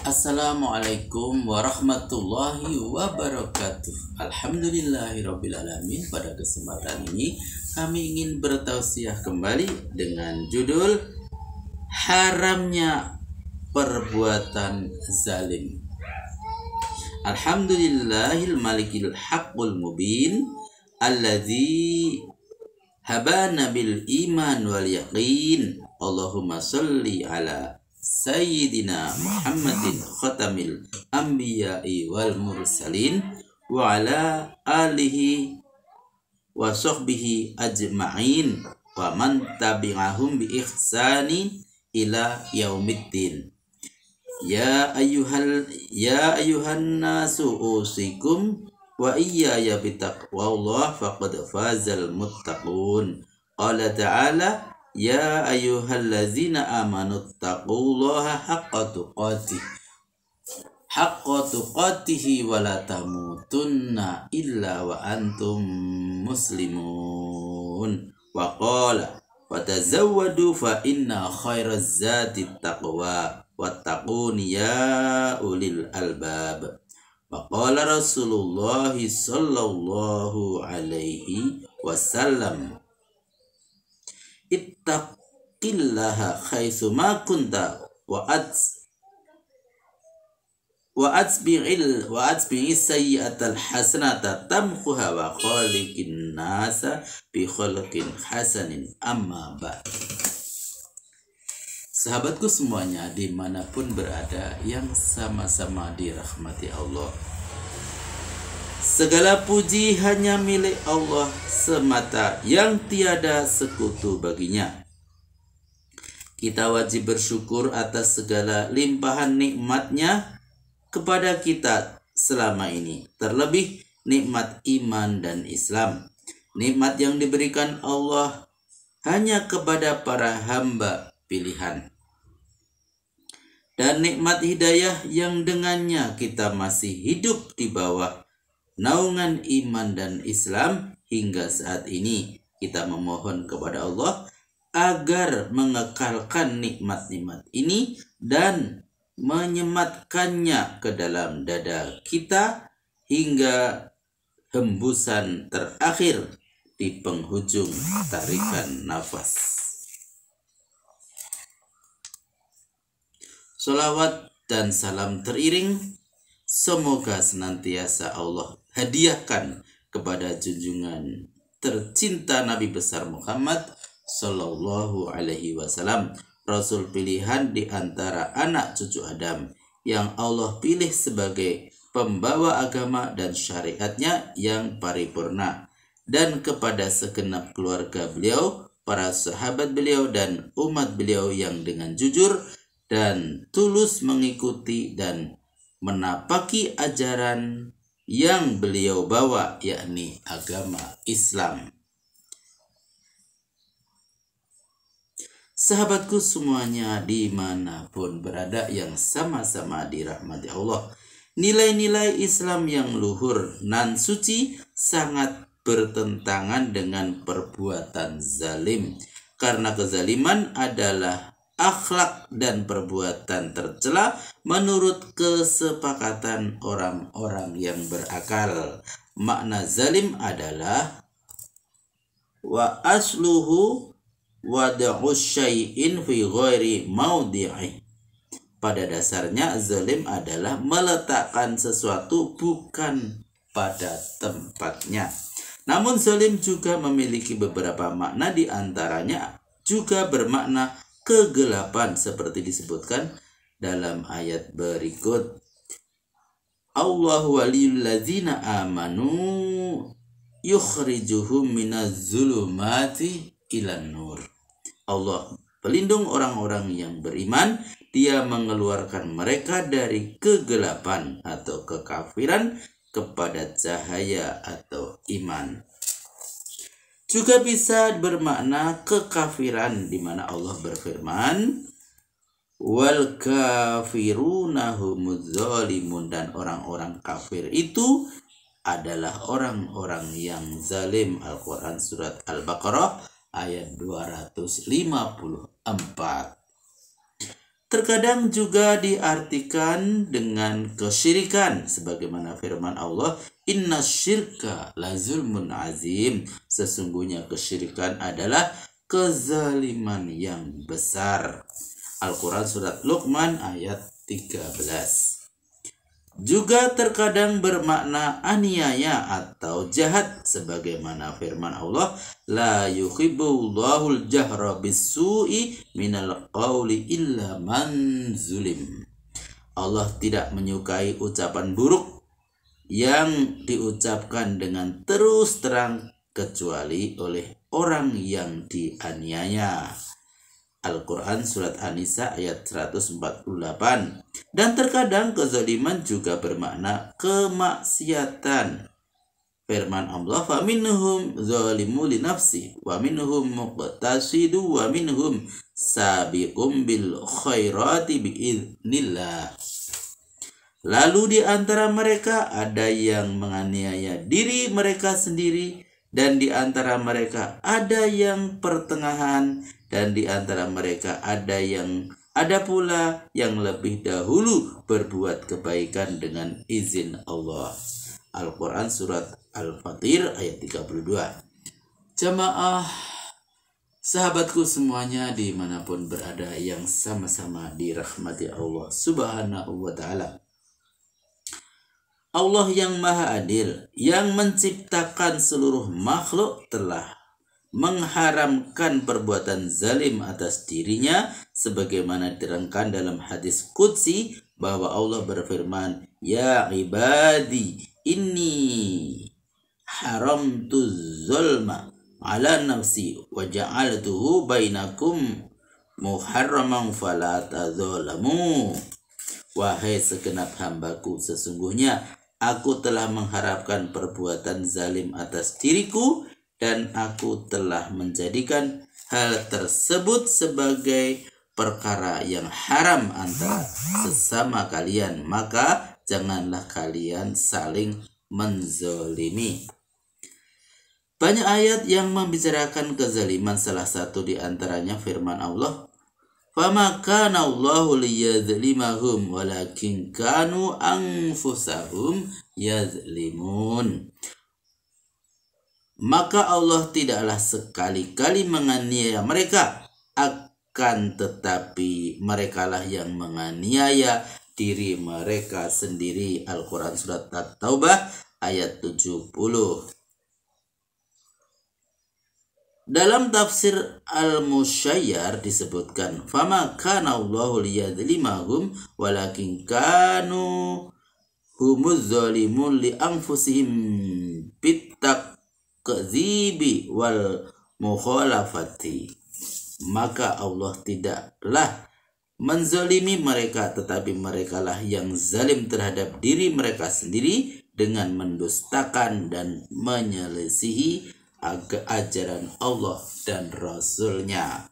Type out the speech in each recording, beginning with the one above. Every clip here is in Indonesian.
Assalamualaikum warahmatullahi wabarakatuh. Alhamdulillahirrabbilalamin. Pada kesempatan ini kami ingin bertausiah kembali dengan judul Haramnya Perbuatan Zalim. Alhamdulillahil malikil haqqul mubin alladzi habana bil iman wal yaqin. Allahumma sholli ala Sayyidina Muhammadin khatamil anbiya'i wal mursalin wa ala alihi wa sahbihi ajma'in wa man tabi'ahum bi ihsani ila yaumiddin. Ya ayuhan nasu usikum wa iyaya bitaqwallah faqad fazal muttaqun. Qala ta'ala ya ayyuhallazina amanu taqullaha haqqa tuqatihi wa la tamutunna illa wa antum muslimun. Wa qala fatazawwadu fa inna khairaz zati taqwa wattaquni ya ulil albab. Wa qala Rasulullah sallallahu alaihi wasallam ittaqillaha haitsu ma kunta wa atbi'is sayyi'atal hasanata tamhuha wa khaliqin nasa bi khuluqin hasanin. Amma ba'd. Sahabatku semuanya dimanapun berada yang sama-sama dirahmati Allah, segala puji hanya milik Allah semata yang tiada sekutu baginya. Kita wajib bersyukur atas segala limpahan nikmatnya kepada kita selama ini, terlebih nikmat iman dan Islam. Nikmat yang diberikan Allah hanya kepada para hamba pilihan, dan nikmat hidayah yang dengannya kita masih hidup di bawah naungan iman dan Islam hingga saat ini. Kita memohon kepada Allah agar mengekalkan nikmat-nikmat ini dan menyematkannya ke dalam dada kita hingga hembusan terakhir di penghujung tarikan nafas. Sholawat dan salam teriring semoga senantiasa Allah hadiahkan kepada junjungan tercinta Nabi besar Muhammad sallallahu alaihi wasallam, Rasul pilihan di antara anak cucu Adam yang Allah pilih sebagai pembawa agama dan syariatnya yang paripurna, dan kepada segenap keluarga beliau, para sahabat beliau dan umat beliau yang dengan jujur dan tulus mengikuti dan menapaki ajaran yang beliau bawa, yakni agama Islam. Sahabatku semuanya dimanapun berada yang sama-sama dirahmati Allah, nilai-nilai Islam yang luhur nan suci sangat bertentangan dengan perbuatan zalim, karena kezaliman adalah akhlak dan perbuatan tercela menurut kesepakatan orang-orang yang berakal. Makna zalim adalah wa asluhu wad'u syai'in fi ghairi maudhi'i. Pada dasarnya zalim adalah meletakkan sesuatu bukan pada tempatnya. Namun zalim juga memiliki beberapa makna, di antaranya juga bermakna kegelapan seperti disebutkan dalam ayat berikut. Allahu waliyul ladzina amanu yukhrijuhum minaz zulumati ilan nur. Allah pelindung orang-orang yang beriman, Dia mengeluarkan mereka dari kegelapan atau kekafiran kepada cahaya atau iman. Juga bisa bermakna kekafiran, di mana Allah berfirman wal kafiruna humuz zalimun, dan orang-orang kafir itu adalah orang-orang yang zalim. Al-Quran surat Al-Baqarah ayat 254. Terkadang juga diartikan dengan kesyirikan sebagaimana firman Allah, inna syirka la zulmun azim, sesungguhnya kesyirikan adalah kezaliman yang besar. Al-Quran surat Luqman ayat 13. Juga terkadang bermakna aniaya atau jahat sebagaimana firman Allah, la yuhibbullahul jahra bis-su'i minal qawli illa man zulim. Allah tidak menyukai ucapan buruk yang diucapkan dengan terus terang kecuali oleh orang yang dianiaya. Al-Quran surat An-Nisa ayat 148. Dan terkadang kezaliman juga bermakna kemaksiatan. Firman Allah, faminhum zalimu li nafsi wa minhum muqtasidu wa minhum sabiqum bil khairati biiznillah. Lalu di antara mereka ada yang menganiaya diri mereka sendiri, dan di antara mereka ada yang pertengahan, dan di antara mereka ada pula yang lebih dahulu berbuat kebaikan dengan izin Allah. Al-Quran surat Al-Fatir ayat 32. Jamaah sahabatku semuanya dimanapun berada yang sama-sama dirahmati Allah subhanahu wa ta'ala. Allah yang maha adil, yang menciptakan seluruh makhluk, telah mengharamkan perbuatan zalim atas dirinya sebagaimana diterangkan dalam hadis qudsi bahwa Allah berfirman, ya ibadi inni haramtu zulma ala nafsi wa ja'altuhu bainakum muharraman fala tadzalamu. Wahai segenap hambaku, sesungguhnya aku telah mengharapkan perbuatan zalim atas diriku, dan aku telah menjadikan hal tersebut sebagai perkara yang haram antara sesama kalian, maka janganlah kalian saling menzalimi. Banyak ayat yang membicarakan kezaliman, salah satu di antaranya firman Allah, fama kana Allahu liyadzlimahum walakin kanu anfusahum yadzlimun. Maka Allah tidaklah sekali-kali menganiaya mereka, akan tetapi merekalah yang menganiaya diri mereka sendiri. Al-Quran surat At-Taubah ayat 70. Dalam tafsir Al-Musyayyar disebutkan, fama kana Allahu liyadzlimahum walakin kanu humuz zalimun li anfusihim bitakdzibi wal mukhalafati. Maka Allah tidaklah menzalimi mereka, tetapi merekalah yang zalim terhadap diri mereka sendiri dengan mendustakan dan menyelisihi ajaran Allah dan Rasul-Nya.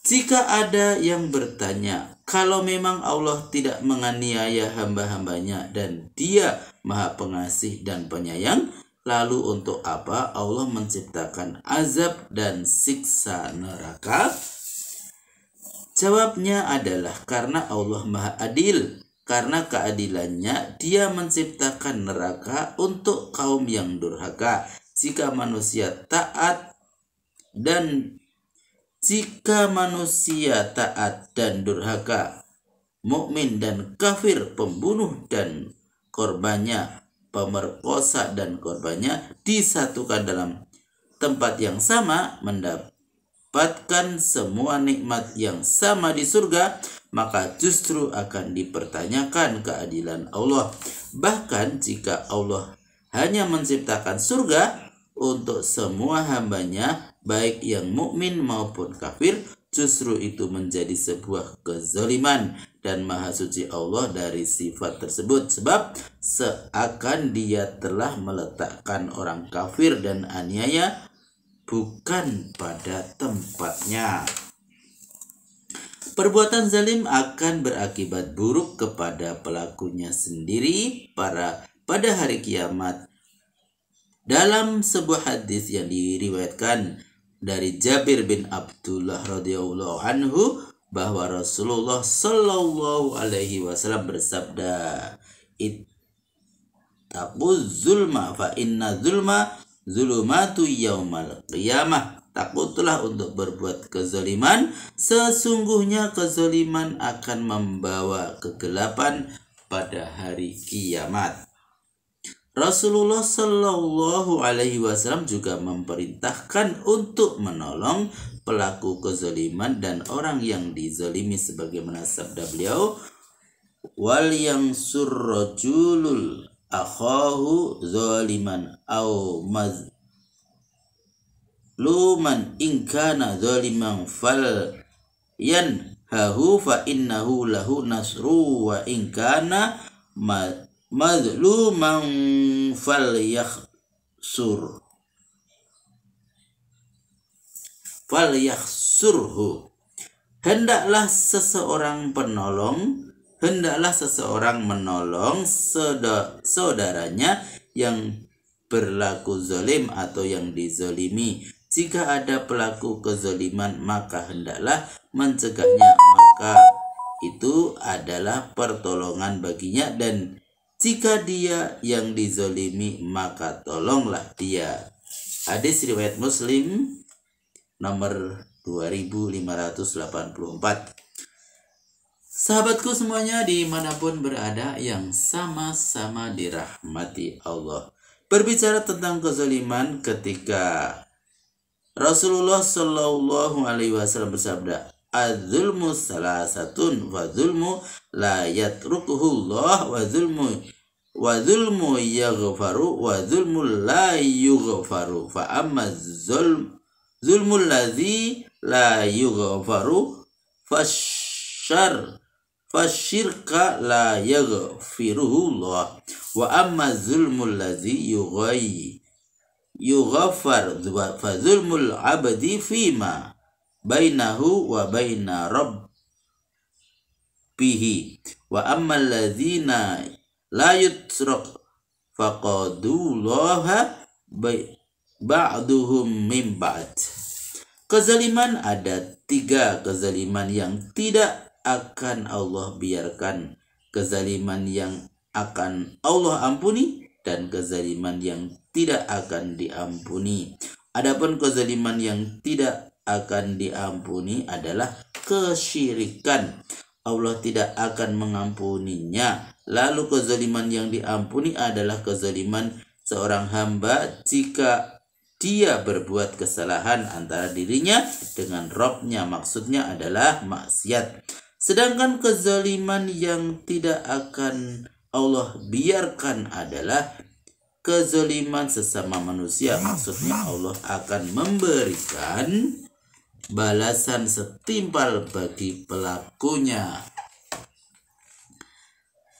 Jika ada yang bertanya, kalau memang Allah tidak menganiaya hamba-hambanya dan Dia Maha Pengasih dan Penyayang, lalu untuk apa Allah menciptakan azab dan siksa neraka? Jawabnya adalah karena Allah Maha Adil. Karena keadilannya Dia menciptakan neraka untuk kaum yang durhaka. Jika manusia taat dan durhaka, mukmin dan kafir, pembunuh dan korbannya, pemerkosa dan korbannya disatukan dalam tempat yang sama, mendapatkan semua nikmat yang sama di surga, maka justru akan dipertanyakan keadilan Allah. Bahkan jika Allah hanya menciptakan surga untuk semua hambanya, baik yang mukmin maupun kafir, justru itu menjadi sebuah kezaliman, dan maha suci Allah dari sifat tersebut, sebab seakan Dia telah meletakkan orang kafir dan aniaya bukan pada tempatnya. Perbuatan zalim akan berakibat buruk kepada pelakunya sendiri pada hari kiamat. Dalam sebuah hadis yang diriwayatkan dari Jabir bin Abdullah radhiyallahu anhu, bahwa Rasulullah Shallallahu Alaihi Wasallam bersabda, "Ittaquz zulma fa inna zulma zulumatu yaumal qiyamah." Takutlah untuk berbuat kezaliman, sesungguhnya kezaliman akan membawa kegelapan pada hari kiamat. Rasulullah Shallallahu Alaihi Wasallam juga memerintahkan untuk menolong pelaku kezaliman dan orang yang dizalimi, sebagaimana sabda beliau, "Wal yansur rajulul akhahu zaliman au mazluman in kana zaliman fal yanhahu fa innahu lahu nasru wa in kana mazluman falyahsurhu." Hendaklah seseorang menolong saudaranya yang berlaku zalim atau yang dizalimi. Jika ada pelaku kezaliman, maka hendaklah mencegahnya, maka itu adalah pertolongan baginya, dan jika dia yang dizalimi, maka tolonglah dia. Hadis riwayat Muslim nomor 2584. Sahabatku semuanya dimanapun berada yang sama-sama dirahmati Allah. Berbicara tentang kezaliman, ketika Rasulullah Shallallahu Alaihi Wasallam bersabda, "Az-zulmu salasatun wa zulmu la yatrukuhullah wa zulmu yaghfaru wa zulmu la yughfaru fa amma zulmul ladzi la yughfaru fasyirka la yaghfiruhullah wa amma zulmul ladzi yughfar fa zulmul abdi fima bainahu wa baina rabbihi wa amma alladzina la yutrak faqadullaha ba'duhum min ba'd. Kezaliman ada 3 kezaliman yang tidak akan Allah biarkan, kezaliman yang akan Allah ampuni, dan kezaliman yang tidak akan diampuni. Adapun kezaliman yang tidak akan diampuni adalah kesyirikan. Allah tidak akan mengampuninya. Lalu kezaliman yang diampuni adalah kezaliman seorang hamba jika dia berbuat kesalahan antara dirinya dengan Rabb-nya, maksudnya adalah maksiat. Sedangkan kezaliman yang tidak akan Allah biarkan adalah kezaliman sesama manusia, maksudnya Allah akan memberikan balasan setimpal bagi pelakunya.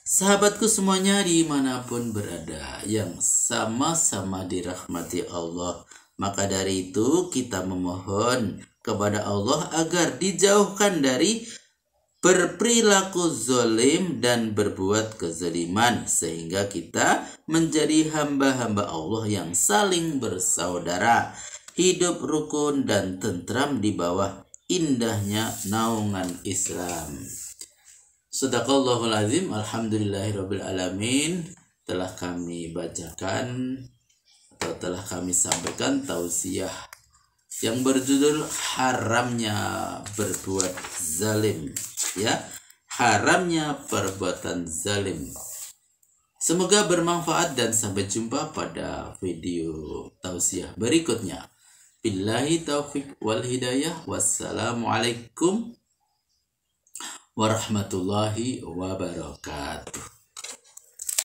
Sahabatku semuanya dimanapun berada yang sama-sama dirahmati Allah, maka dari itu kita memohon kepada Allah agar dijauhkan dari berperilaku zalim dan berbuat kezaliman, sehingga kita menjadi hamba-hamba Allah yang saling bersaudara, hidup rukun dan tentram di bawah indahnya naungan Islam. Shadaqallahul azim. Alhamdulillahirabbil alamin. Telah kami bacakan atau telah kami sampaikan tausiah yang berjudul haramnya berbuat zalim, ya, haramnya perbuatan zalim. Semoga bermanfaat dan sampai jumpa pada video tausiah berikutnya. Billahi taufiq wal hidayah. Wassalamualaikum warahmatullahi wabarakatuh.